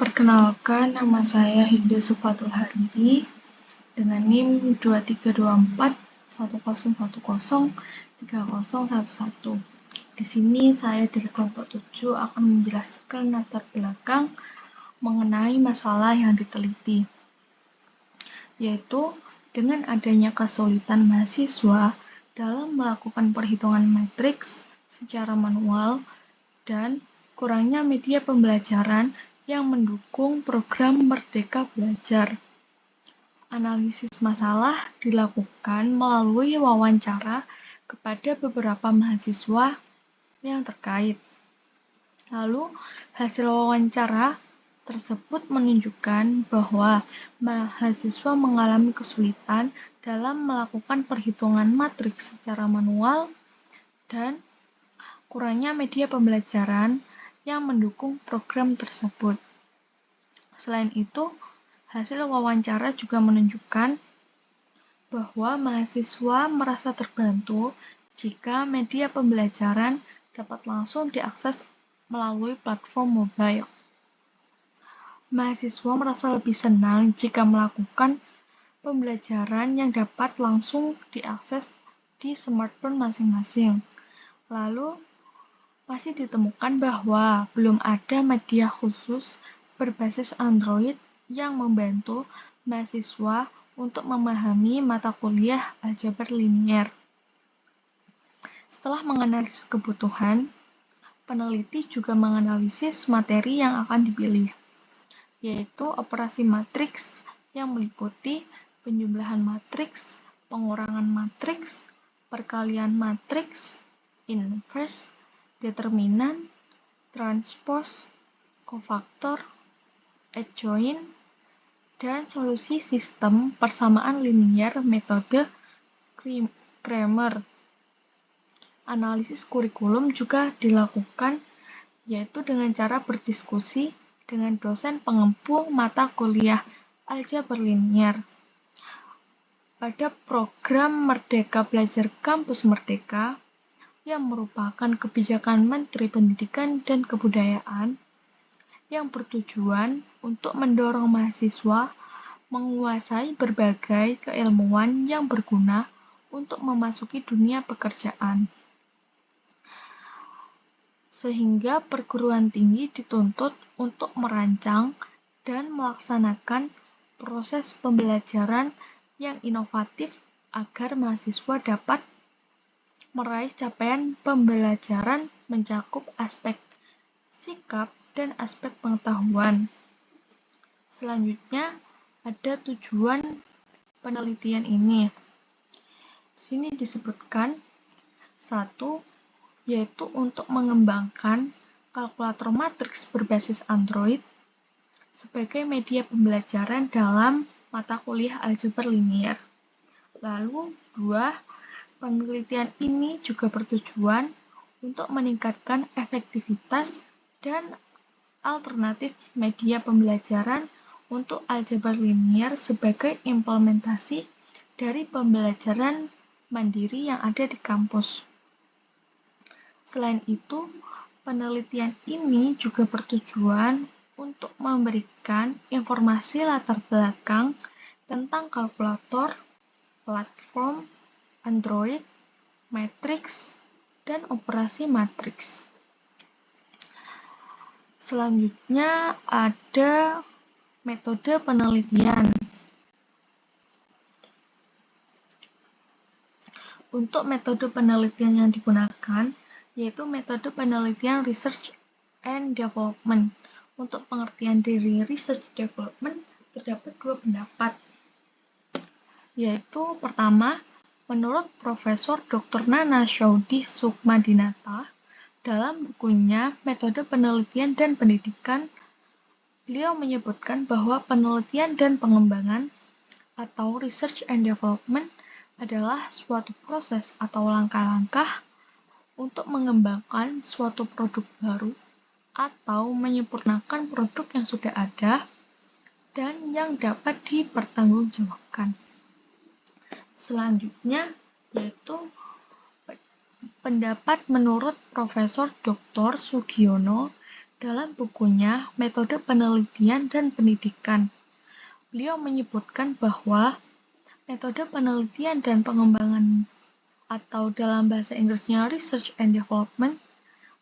Perkenalkan, nama saya Hida Sufatul Hariri dengan NIM 232410103011. Di sini saya dari kelompok 7 akan menjelaskan latar belakang mengenai masalah yang diteliti, yaitu dengan adanya kesulitan mahasiswa dalam melakukan perhitungan matriks secara manual dan kurangnya media pembelajaran yang mendukung program Merdeka Belajar. Analisis masalah dilakukan melalui wawancara kepada beberapa mahasiswa yang terkait. Lalu, hasil wawancara tersebut menunjukkan bahwa mahasiswa mengalami kesulitan dalam melakukan perhitungan matriks secara manual dan kurangnya media pembelajaran yang mendukung program tersebut. Selain itu, hasil wawancara juga menunjukkan bahwa mahasiswa merasa terbantu jika media pembelajaran dapat langsung diakses melalui platform mobile. Mahasiswa merasa lebih senang jika melakukan pembelajaran yang dapat langsung diakses di smartphone masing-masing. Lalu, masih ditemukan bahwa belum ada media khusus berbasis Android yang membantu mahasiswa untuk memahami mata kuliah aljabar linier. Setelah menganalisis kebutuhan, peneliti juga menganalisis materi yang akan dipilih, yaitu operasi matriks yang meliputi penjumlahan matriks, pengurangan matriks, perkalian matriks, inverse, determinan, transpose, kofaktor, adjoint, dan solusi sistem persamaan linier metode Cramer. Analisis kurikulum juga dilakukan, yaitu dengan cara berdiskusi dengan dosen pengempu mata kuliah aljabar linier. Pada program Merdeka Belajar Kampus Merdeka, yang merupakan kebijakan Menteri Pendidikan dan Kebudayaan, yang bertujuan untuk mendorong mahasiswa menguasai berbagai keilmuan yang berguna untuk memasuki dunia pekerjaan. Sehingga perguruan tinggi dituntut untuk merancang dan melaksanakan proses pembelajaran yang inovatif agar mahasiswa dapat meraih capaian pembelajaran mencakup aspek sikap dan aspek pengetahuan. Selanjutnya, ada tujuan penelitian ini. Di sini disebutkan 1, yaitu untuk mengembangkan kalkulator matriks berbasis Android sebagai media pembelajaran dalam mata kuliah aljabar linier. Lalu, 2, penelitian ini juga bertujuan untuk meningkatkan efektivitas dan alternatif media pembelajaran untuk aljabar linier sebagai implementasi dari pembelajaran mandiri yang ada di kampus. Selain itu, penelitian ini juga bertujuan untuk memberikan informasi latar belakang tentang kalkulator, platform, Android, matriks, dan operasi matriks. Selanjutnya ada metode penelitian. Untuk metode penelitian yang digunakan, yaitu metode penelitian research and development. Untuk pengertian dari research development, terdapat 2 pendapat, yaitu pertama, menurut Profesor Dr. Nana Syaudih Sukmadinata, dalam bukunya Metode Penelitian dan Pendidikan, beliau menyebutkan bahwa penelitian dan pengembangan atau research and development adalah suatu proses atau langkah-langkah untuk mengembangkan suatu produk baru atau menyempurnakan produk yang sudah ada dan yang dapat dipertanggungjawabkan. Selanjutnya, yaitu pendapat menurut Profesor Dr. Sugiono Dalam bukunya Metode Penelitian dan Pendidikan, beliau menyebutkan bahwa metode penelitian dan pengembangan atau dalam bahasa Inggrisnya Research and Development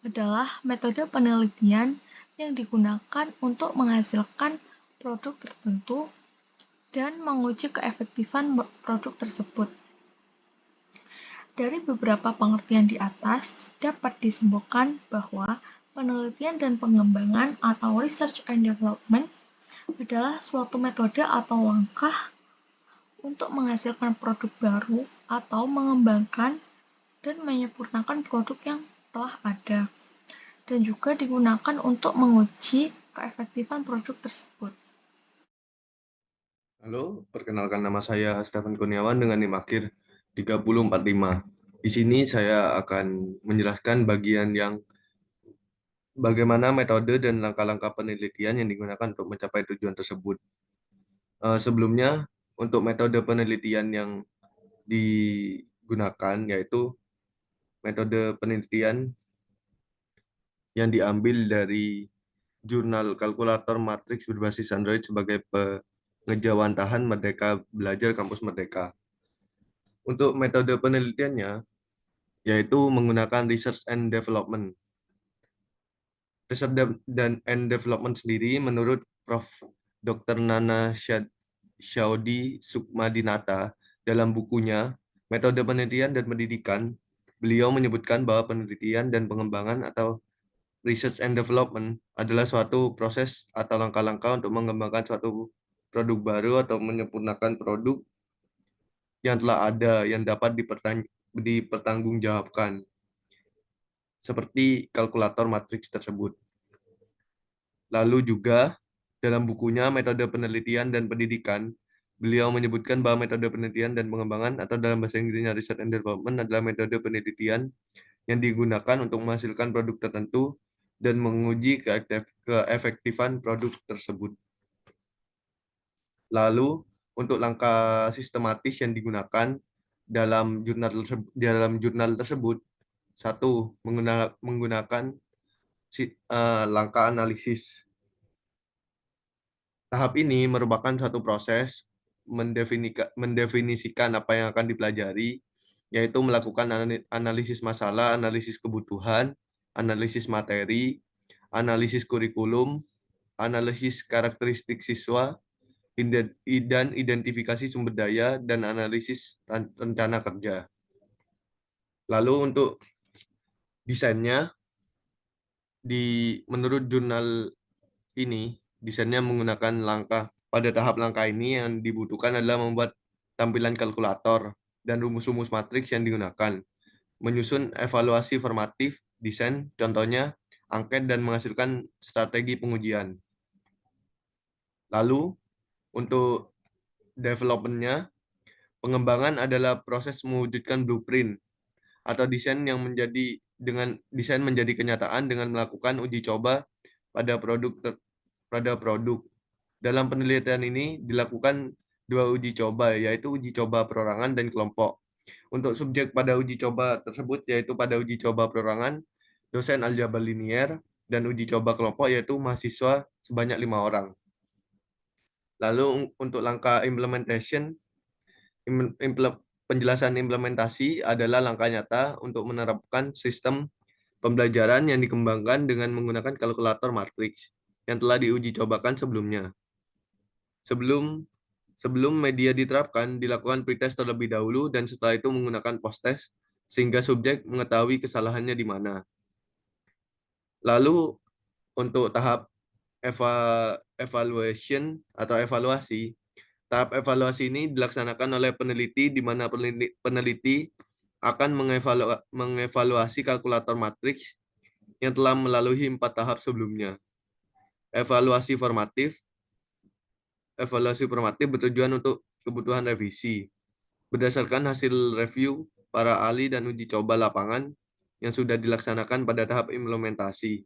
adalah metode penelitian yang digunakan untuk menghasilkan produk tertentu dan menguji keefektifan produk tersebut. Dari beberapa pengertian di atas, dapat disimpulkan bahwa penelitian dan pengembangan atau research and development adalah suatu metode atau langkah untuk menghasilkan produk baru atau mengembangkan dan menyempurnakan produk yang telah ada, dan juga digunakan untuk menguji keefektifan produk tersebut. Halo, perkenalkan nama saya Stefan Kurniawan dengan NIM akhir 3045. Di sini saya akan menjelaskan bagian yang bagaimana metode dan langkah-langkah penelitian yang digunakan untuk mencapai tujuan tersebut. Sebelumnya, untuk metode penelitian yang digunakan yaitu metode penelitian yang diambil dari jurnal kalkulator matriks berbasis Android sebagai pengejawantahan Merdeka Belajar Kampus Merdeka. Untuk metode penelitiannya, yaitu menggunakan research and development. Research and development sendiri menurut Prof. Dr. Nana Syaudi Sukmadinata dalam bukunya Metode Penelitian dan Pendidikan, beliau menyebutkan bahwa penelitian dan pengembangan atau research and development adalah suatu proses atau langkah-langkah untuk mengembangkan suatu produk baru atau menyempurnakan produk yang telah ada yang dapat dipertanggungjawabkan, seperti kalkulator matriks tersebut. Lalu juga dalam bukunya Metode Penelitian dan Pendidikan, beliau menyebutkan bahwa metode penelitian dan pengembangan atau dalam bahasa Inggrisnya Research and Development adalah metode penelitian yang digunakan untuk menghasilkan produk tertentu dan menguji keefektifan produk tersebut. Lalu, untuk langkah sistematis yang digunakan dalam jurnal tersebut, satu, menggunakan langkah analisis. Tahap ini merupakan satu proses mendefinisikan apa yang akan dipelajari, yaitu melakukan analisis masalah, analisis kebutuhan, analisis materi, analisis kurikulum, analisis karakteristik siswa, dan identifikasi sumber daya, dan analisis rencana kerja. Lalu untuk desainnya, menurut jurnal ini, desainnya menggunakan pada tahap langkah ini yang dibutuhkan adalah membuat tampilan kalkulator dan rumus-rumus matriks yang digunakan, menyusun evaluasi formatif, desain, contohnya, angket, dan menghasilkan strategi pengujian. Lalu, untuk development-nya, pengembangan adalah proses mewujudkan blueprint atau desain menjadi kenyataan dengan melakukan uji coba pada produk. Dalam penelitian ini dilakukan dua uji coba, yaitu uji coba perorangan dan kelompok. Untuk subjek pada uji coba tersebut, yaitu pada uji coba perorangan, dosen aljabar linier, dan uji coba kelompok, yaitu mahasiswa sebanyak 5 orang. Lalu untuk langkah penjelasan implementasi adalah langkah nyata untuk menerapkan sistem pembelajaran yang dikembangkan dengan menggunakan kalkulator matriks yang telah diuji cobakan sebelumnya. Sebelum media diterapkan, dilakukan pretest terlebih dahulu dan setelah itu menggunakan post-test sehingga subjek mengetahui kesalahannya di mana. Lalu untuk tahap evaluasi, tahap evaluasi ini dilaksanakan oleh peneliti di mana peneliti akan mengevaluasi kalkulator matriks yang telah melalui 4 tahap sebelumnya. Evaluasi formatif bertujuan untuk kebutuhan revisi. Berdasarkan hasil review para ahli dan uji coba lapangan yang sudah dilaksanakan pada tahap implementasi.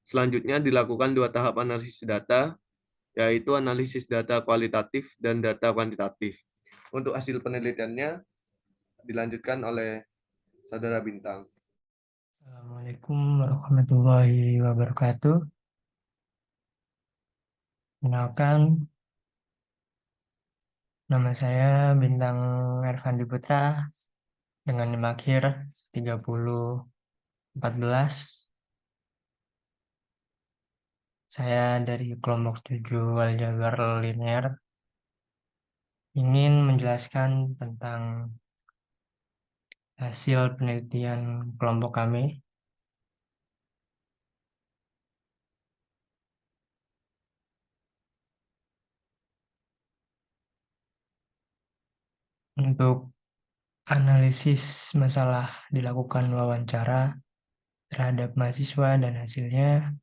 Selanjutnya dilakukan 2 tahap analisis data, yaitu analisis data kualitatif dan data kuantitatif. Untuk hasil penelitiannya dilanjutkan oleh Saudara Bintang. Assalamualaikum warahmatullahi wabarakatuh. Kenalkan, nama saya Bintang Ervandi Putra dengan NIM akhir 3014. Saya dari kelompok 7 Aljabar Linear ingin menjelaskan tentang hasil penelitian kelompok kami untuk analisis masalah dilakukan wawancara terhadap mahasiswa dan hasilnya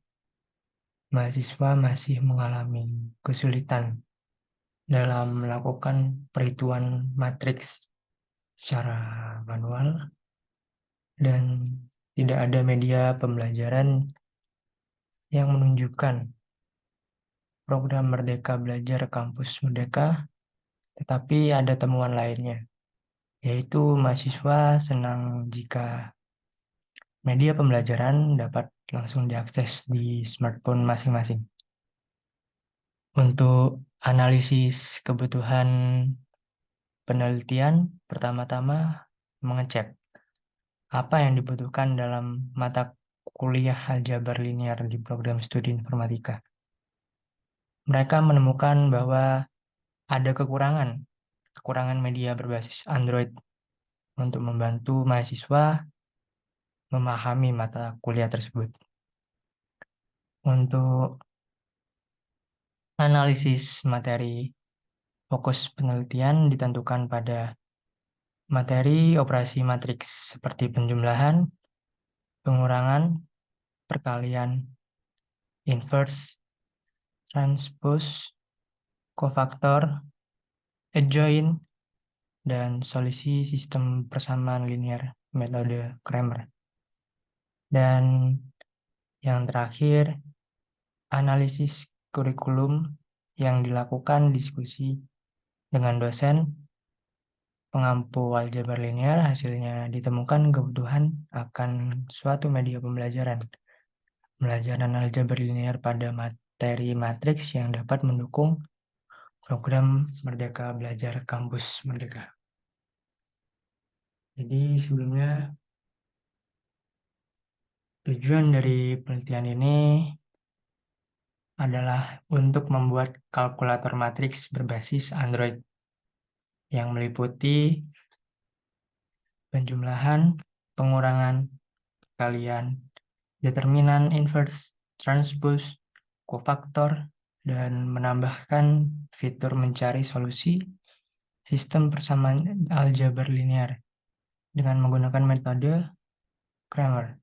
mahasiswa masih mengalami kesulitan dalam melakukan perhitungan matriks secara manual dan tidak ada media pembelajaran yang menunjukkan program Merdeka Belajar Kampus Merdeka, tetapi ada temuan lainnya, yaitu mahasiswa senang jika media pembelajaran dapat langsung diakses di smartphone masing-masing. Untuk analisis kebutuhan penelitian, pertama-tama mengecek apa yang dibutuhkan dalam mata kuliah aljabar linear di program studi informatika. Mereka menemukan bahwa ada kekurangan media berbasis Android untuk membantu mahasiswa memahami mata kuliah tersebut. Untuk analisis materi, fokus penelitian ditentukan pada materi operasi matriks seperti penjumlahan, pengurangan, perkalian, inverse, transpose, kofaktor, adjoint, dan solusi sistem persamaan linear metode Cramer. Dan yang terakhir, analisis kurikulum yang dilakukan diskusi dengan dosen pengampu aljabar linear, hasilnya ditemukan kebutuhan akan suatu media pembelajaran. Pembelajaran aljabar linear pada materi matriks yang dapat mendukung program Merdeka Belajar Kampus Merdeka. Jadi sebelumnya tujuan dari penelitian ini adalah untuk membuat kalkulator matriks berbasis Android yang meliputi penjumlahan, pengurangan, perkalian, determinan inverse, transpose, kofaktor, dan menambahkan fitur mencari solusi sistem persamaan aljabar linear dengan menggunakan metode Cramer.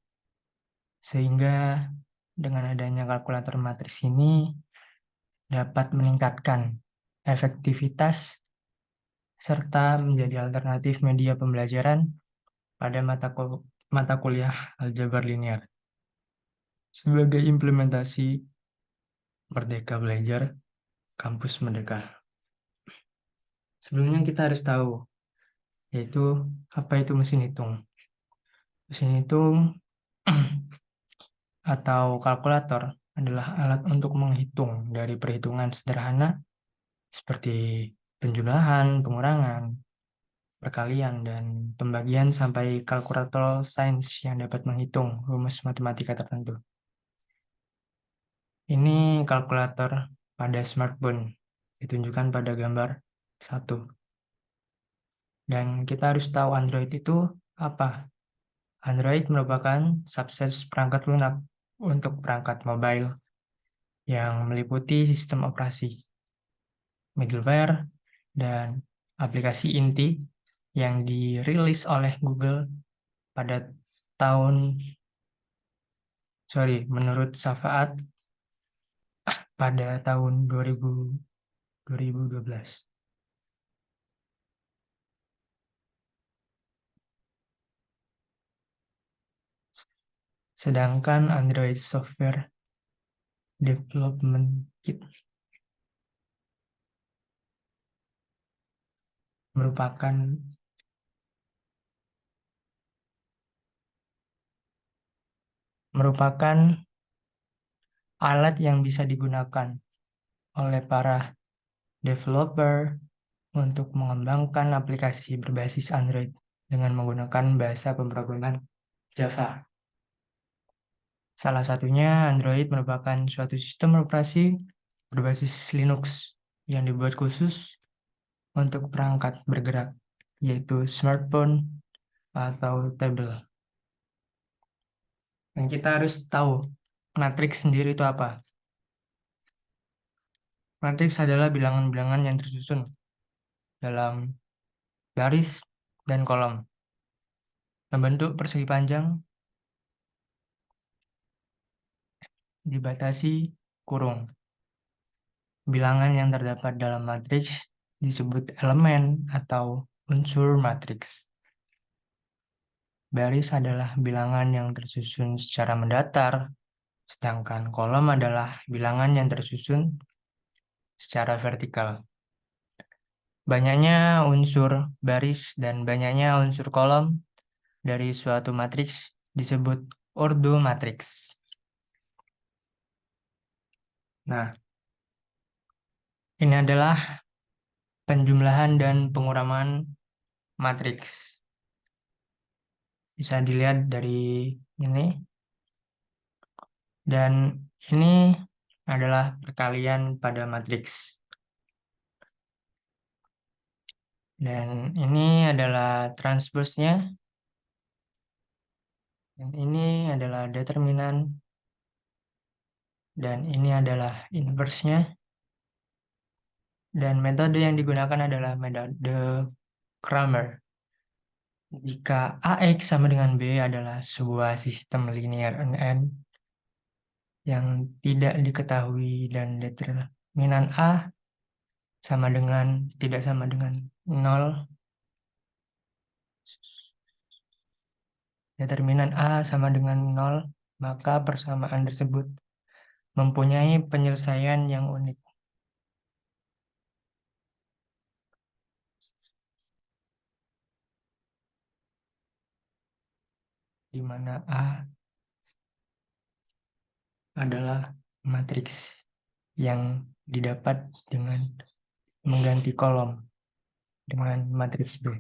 Sehingga dengan adanya kalkulator matriks ini dapat meningkatkan efektivitas serta menjadi alternatif media pembelajaran pada mata kuliah aljabar linear. Sebagai implementasi Merdeka Belajar Kampus Merdeka. Sebelumnya kita harus tahu, yaitu apa itu mesin hitung. Mesin hitung atau kalkulator adalah alat untuk menghitung dari perhitungan sederhana seperti penjumlahan, pengurangan, perkalian, dan pembagian sampai kalkulator sains yang dapat menghitung rumus matematika tertentu. Ini kalkulator pada smartphone, ditunjukkan pada gambar 1. Dan kita harus tahu Android itu apa. Android merupakan subset perangkat lunak untuk perangkat mobile yang meliputi sistem operasi, middleware, dan aplikasi inti yang dirilis oleh Google pada menurut Safaat pada tahun 2012. Sedangkan Android Software Development Kit merupakan alat yang bisa digunakan oleh para developer untuk mengembangkan aplikasi berbasis Android dengan menggunakan bahasa pemrograman Java. Salah satunya Android merupakan suatu sistem operasi berbasis Linux yang dibuat khusus untuk perangkat bergerak, yaitu smartphone atau tablet. Dan kita harus tahu matriks sendiri itu apa. Matriks adalah bilangan-bilangan yang tersusun dalam baris dan kolom, membentuk persegi panjang, dibatasi kurung. Bilangan yang terdapat dalam matriks disebut elemen atau unsur matriks. Baris adalah bilangan yang tersusun secara mendatar, sedangkan kolom adalah bilangan yang tersusun secara vertikal. Banyaknya unsur baris dan banyaknya unsur kolom dari suatu matriks disebut ordo matriks. Nah, ini adalah penjumlahan dan penguraman matriks. Bisa dilihat dari ini. Dan ini adalah perkalian pada matriks. Dan ini adalah transpose-nya. Dan ini adalah determinan. Dan ini adalah inverse-nya. Dan metode yang digunakan adalah metode Cramer. Jika AX sama dengan B adalah sebuah sistem linear NN yang tidak diketahui dan determinan A tidak sama dengan 0, determinan A sama dengan 0, maka persamaan tersebut mempunyai penyelesaian yang unik. Di mana A adalah matriks yang didapat dengan mengganti kolom dengan matriks B.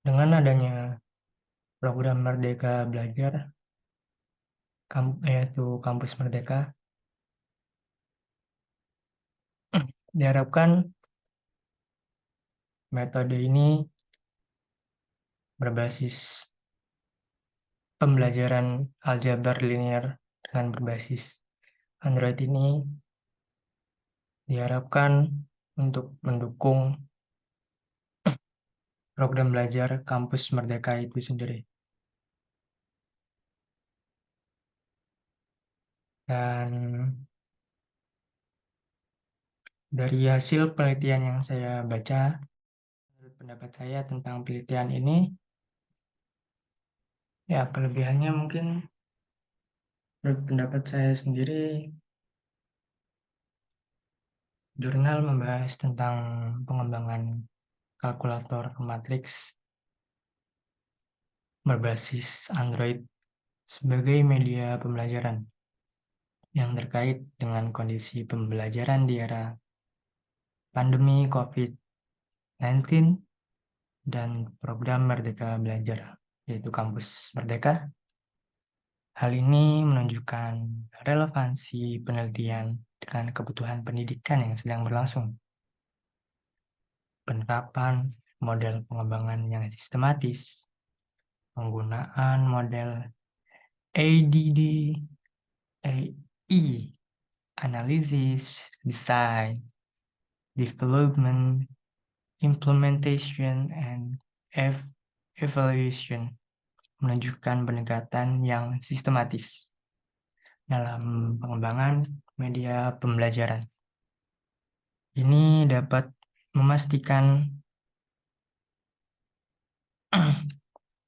Dengan adanya program Merdeka Belajar, yaitu Kampus Merdeka, diharapkan metode ini berbasis pembelajaran aljabar linear dengan berbasis Android ini diharapkan untuk mendukung program belajar Kampus Merdeka itu sendiri. Dan dari hasil penelitian yang saya baca, menurut pendapat saya tentang penelitian ini, ya kelebihannya mungkin menurut pendapat saya sendiri, jurnal membahas tentang pengembangan kalkulator matriks berbasis Android sebagai media pembelajaran yang terkait dengan kondisi pembelajaran di era pandemi COVID-19 dan program Merdeka Belajar, yaitu Kampus Merdeka. Hal ini menunjukkan relevansi penelitian dengan kebutuhan pendidikan yang sedang berlangsung. Penerapan model pengembangan yang sistematis, penggunaan model ADD, AI, analysis, design, development, implementation, and evaluation menunjukkan pendekatan yang sistematis dalam pengembangan media pembelajaran. Ini dapat memastikan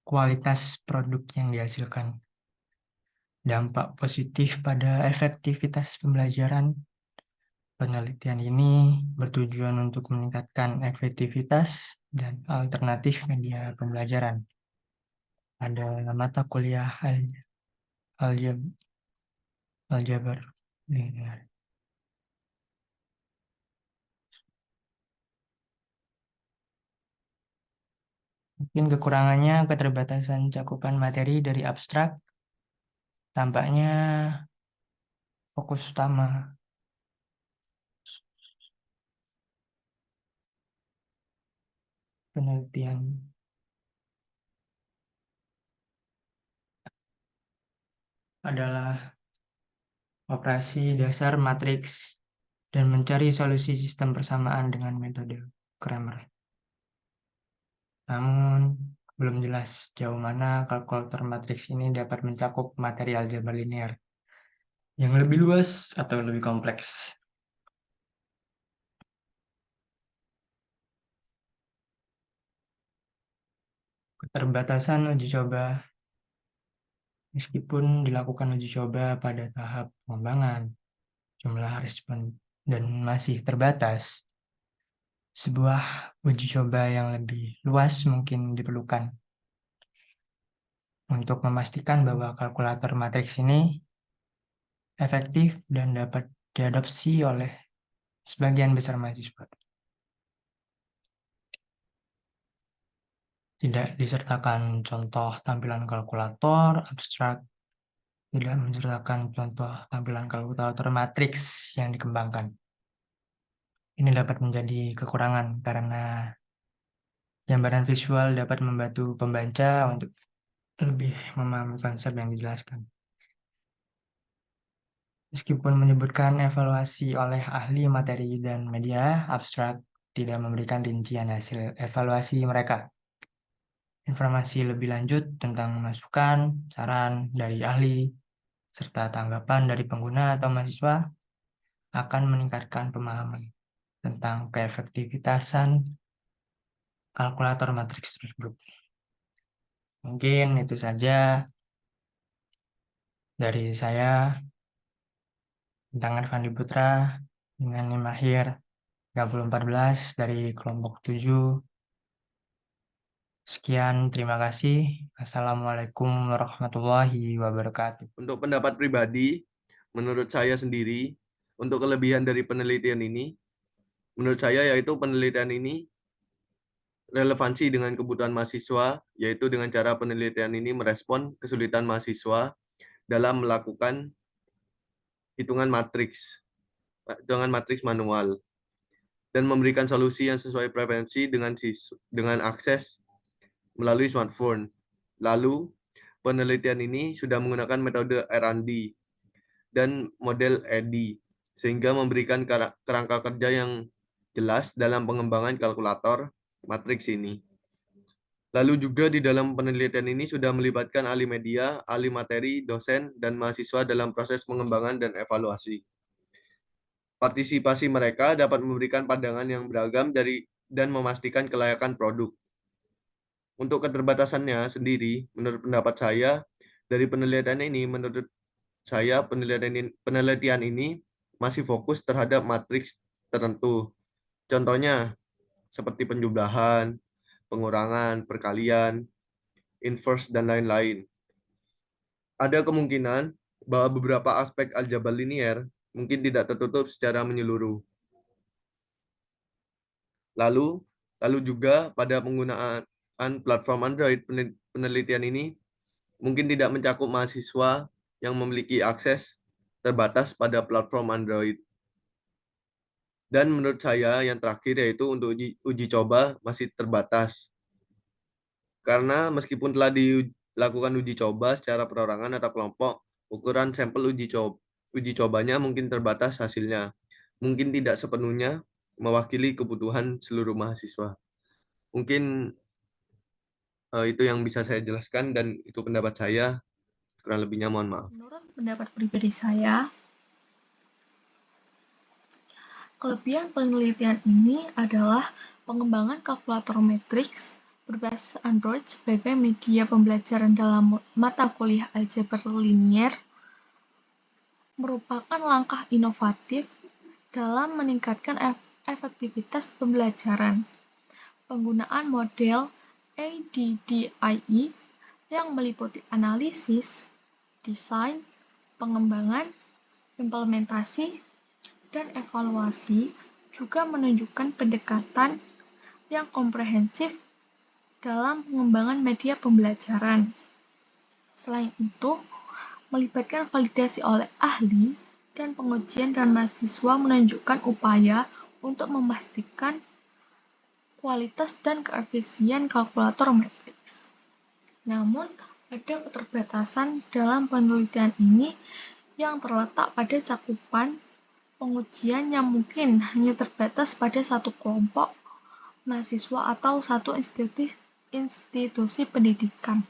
kualitas produk yang dihasilkan, dampak positif pada efektivitas pembelajaran. Penelitian ini bertujuan untuk meningkatkan efektivitas dan alternatif media pembelajaran. ada mata kuliah aljabar linear. Mungkin kekurangannya keterbatasan cakupan materi dari abstrak, tampaknya fokus utama penelitian adalah operasi dasar matriks dan mencari solusi sistem persamaan dengan metode Cramer. Namun, belum jelas jauh mana kalkulator matriks ini dapat mencakup materi aljabar linear yang lebih luas atau lebih kompleks. Keterbatasan uji coba. Meskipun dilakukan uji coba pada tahap pengembangan, jumlah respon dan masih terbatas, sebuah uji coba yang lebih luas mungkin diperlukan untuk memastikan bahwa kalkulator matriks ini efektif dan dapat diadopsi oleh sebagian besar mahasiswa. Tidak disertakan contoh tampilan kalkulator abstrak, tidak menceritakan contoh tampilan kalkulator matriks yang dikembangkan. Ini dapat menjadi kekurangan karena gambaran visual dapat membantu pembaca untuk lebih memahami konsep yang dijelaskan. Meskipun menyebutkan evaluasi oleh ahli materi dan media, abstrak tidak memberikan rincian hasil evaluasi mereka. Informasi lebih lanjut tentang masukan, saran dari ahli, serta tanggapan dari pengguna atau mahasiswa akan meningkatkan pemahaman tentang keefektivitasan kalkulator matriks tersebut. Mungkin itu saja dari saya, Bintang Irfandi Putra, dengan NIM akhir 3014 dari kelompok 7. Sekian, terima kasih. Assalamualaikum warahmatullahi wabarakatuh. Untuk pendapat pribadi, menurut saya sendiri, untuk kelebihan dari penelitian ini, menurut saya yaitu penelitian ini relevansi dengan kebutuhan mahasiswa, yaitu dengan cara penelitian ini merespon kesulitan mahasiswa dalam melakukan hitungan matriks manual dan memberikan solusi yang sesuai preferensi dengan akses melalui smartphone. Lalu, penelitian ini sudah menggunakan metode R&D dan model EDI, sehingga memberikan kerangka kerja yang jelas dalam pengembangan kalkulator matriks ini. Lalu juga di dalam penelitian ini sudah melibatkan ahli media, ahli materi, dosen, dan mahasiswa dalam proses pengembangan dan evaluasi. Partisipasi mereka dapat memberikan pandangan yang beragam dan memastikan kelayakan produk. Untuk keterbatasannya sendiri, menurut pendapat saya, dari penelitian ini, menurut saya penelitian ini masih fokus terhadap matriks tertentu. Contohnya, seperti penjumlahan, pengurangan, perkalian, inverse, dan lain-lain. Ada kemungkinan bahwa beberapa aspek aljabar linear mungkin tidak tertutup secara menyeluruh. Lalu juga pada penggunaan platform Android, penelitian ini mungkin tidak mencakup mahasiswa yang memiliki akses terbatas pada platform Android. Dan menurut saya yang terakhir yaitu untuk uji coba masih terbatas. Karena meskipun telah dilakukan uji coba secara perorangan atau kelompok, ukuran sampel uji cobanya mungkin terbatas hasilnya. Mungkin tidak sepenuhnya mewakili kebutuhan seluruh mahasiswa. Mungkin itu yang bisa saya jelaskan dan itu pendapat saya. Kurang lebihnya mohon maaf. Menurut pendapat pribadi saya, kelebihan penelitian ini adalah pengembangan kalkulator matriks berbasis Android sebagai media pembelajaran dalam mata kuliah aljabar linear merupakan langkah inovatif dalam meningkatkan efektivitas pembelajaran. Penggunaan model ADDIE yang meliputi analisis, desain, pengembangan, implementasi, dan evaluasi juga menunjukkan pendekatan yang komprehensif dalam pengembangan media pembelajaran. Selain itu, melibatkan validasi oleh ahli dan pengujian dan mahasiswa menunjukkan upaya untuk memastikan kualitas dan keefisien kalkulator matriks. Namun, ada keterbatasan dalam penelitian ini yang terletak pada cakupan pengujian yang mungkin hanya terbatas pada satu kelompok mahasiswa atau satu institusi pendidikan.